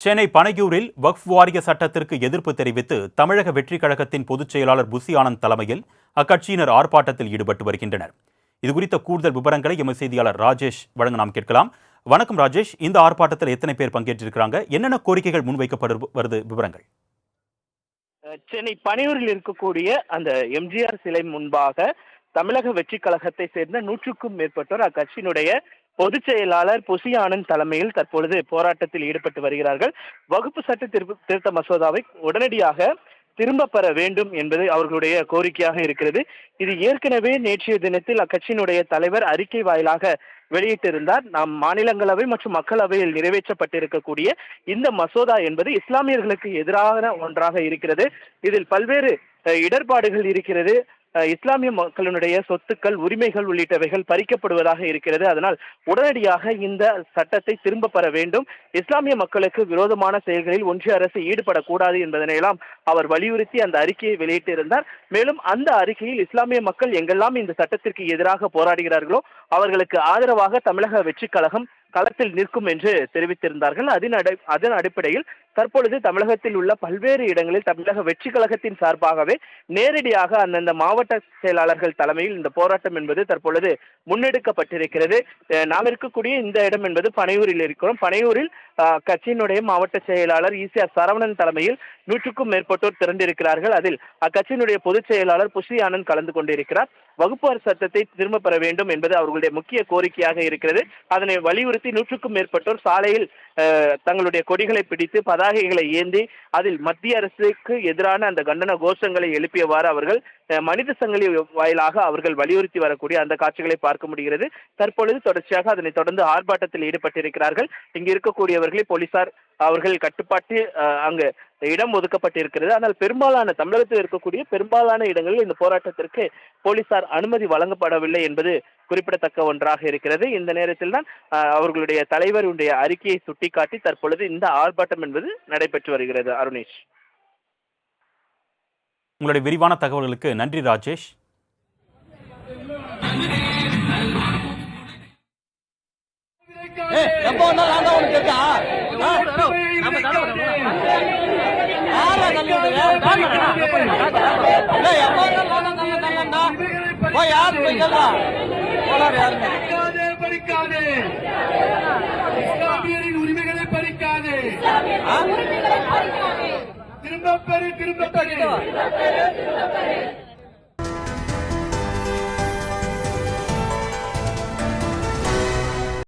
சென்னை பனையூரில் வக்ஃப் வாரிய சட்டத்திற்கு எதிர்ப்பு தெரிவித்து தமிழக வெற்றிக் கழகத்தின் பொதுச் செயலாளர் புசி ஆனந்த் தலைமையில் அக்கட்சியினர் ஆர்ப்பாட்டத்தில் ஈடுபட்டு வருகின்றனர். இதுகுறித்த கூடுதல் விவரங்களை எமது செய்தியாளர் ராஜேஷ் வழங்க நாம் கேட்கலாம். வணக்கம் ராஜேஷ், இந்த ஆர்ப்பாட்டத்தில் எத்தனை பேர் பங்கேற்றிருக்கிறாங்க, என்னென்ன கோரிக்கைகள் முன்வைக்கப்பட்டு வருது, விவரங்கள்? சென்னை பனையூரில் இருக்கக்கூடிய அந்த எம்ஜிஆர் சிலை முன்பாக தமிழக வெற்றி கழகத்தை சேர்ந்த 100க்கும் மேற்பட்டோர் அக்கட்சியினுடைய பொதுச் செயலாளர் புசி ஆனந்த் தலைமையில் தற்பொழுது போராட்டத்தில் ஈடுபட்டு வருகிறார்கள். வகுப்பு சட்ட திருத்த மசோதாவை உடனடியாக திரும்ப பெற வேண்டும் என்பது அவர்களுடைய கோரிக்கையாக இருக்கிறது. இது ஏற்கனவே நேற்றைய தினத்தில் அக்கட்சியினுடைய தலைவர் அறிக்கை வாயிலாக வெளியிட்டிருந்தார். நாம் மாநிலங்களவை மற்றும் மக்களவையில் நிறைவேற்றப்பட்டிருக்கக்கூடிய இந்த மசோதா என்பது இஸ்லாமியர்களுக்கு எதிரான ஒன்றாக இருக்கிறது. இதில் பல்வேறு இடர்பாடுகள் இருக்கிறது. இஸ்லாமிய மக்களினுடைய சொத்துக்கள், உரிமைகள் உள்ளிட்டவைகள் பறிக்கப்படுவதாக இருக்கிறது. அதனால் உடனடியாக இந்த சட்டத்தை திரும்ப பெற வேண்டும். இஸ்லாமிய மக்களுக்கு விரோதமான செயல்களில் ஒன்றிய அரசு ஈடுபடக்கூடாது என்பதனையெல்லாம் அவர் வலியுறுத்தி அந்த அறிக்கையை வெளியிட்டிருந்தார். மேலும் அந்த அறிக்கையில் இஸ்லாமிய மக்கள் எங்கெல்லாம் இந்த சட்டத்திற்கு எதிராக போராடுகிறார்களோ அவர்களுக்கு ஆதரவாக தமிழக வெற்றி கழகம் களத்தில் நிற்கும் என்று தெரிவித்திருந்தார்கள். அதன் அடிப்படையில் தற்பொழுது தமிழகத்தில் உள்ள பல்வேறு இடங்களில் தமிழக வெற்றி கழகத்தின் சார்பாகவே நேரடியாக அந்தந்த மாவட்ட செயலாளர்கள் தலைமையில் இந்த போராட்டம் என்பது தற்பொழுது முன்னெடுக்கப்பட்டிருக்கிறது. நாம் இருக்கக்கூடிய இந்த இடம் என்பது பனையூரில் இருக்கிறோம். பனையூரில் கட்சியினுடைய மாவட்ட செயலாளர் ஈசிஆர் சரவணன் தலைமையில் 100க்கும் மேற்பட்டோர் திரண்டிருக்கிறார்கள். அதில் அக்கட்சியினுடைய பொதுச் செயலாளர் புசி ஆனந்த் கலந்து கொண்டிருக்கிறார். வகுப்புவாரி சட்டத்தை திரும்ப பெற வேண்டும் என்பது அவர்களுடைய முக்கிய கோரிக்கையாக இருக்கிறது. அதனை வலியுறுத்தி 100க்கும் மேற்பட்டோர் சாலையில் தங்களுடைய கொடிகளை பிடித்து பதாகைகளை ஏந்தி அதில் மத்திய அரசுக்கு எதிரான அந்த கண்டன கோஷங்களை எழுப்பியவாறு அவர்கள் மனித சங்கிலி வாயிலாக அவர்கள் வலியுறுத்தி வரக்கூடிய அந்த காட்சிகளை பார்க்க முடிகிறது. தற்பொழுது தொடர்ச்சியாக அதனை தொடர்ந்து ஆர்ப்பாட்டத்தில் ஈடுபட்டிருக்கிறார்கள். இங்கு இருக்கக்கூடியவர்களை போலீசார் அவர்கள் கட்டுப்பாட்டு அங்கு இடம் ஒதுக்கப்பட்டிருக்கிறது. ஆனால் பெரும்பாலான தமிழகத்தில் இருக்கக்கூடிய பெரும்பாலான இடங்களில் இந்த போராட்டத்திற்கு போலீசார் அனுமதி வழங்கப்படவில்லை என்பது குறிப்பிடத்தக்க ஒன்றாக இருக்கிறது. இந்த நேரத்தில் தான் அவர்களுடைய தலைவருடைய அறிக்கையை சுட்டிக்காட்டி தற்பொழுது இந்த ஆர்ப்பாட்டம் என்பது நடைபெற்று வருகிறது. அருணேஷ், உங்களுடைய விரிவான தகவல்களுக்கு நன்றி ராஜேஷ். உரிமைகளை பறிக்காதே, திரும்ப பெறு.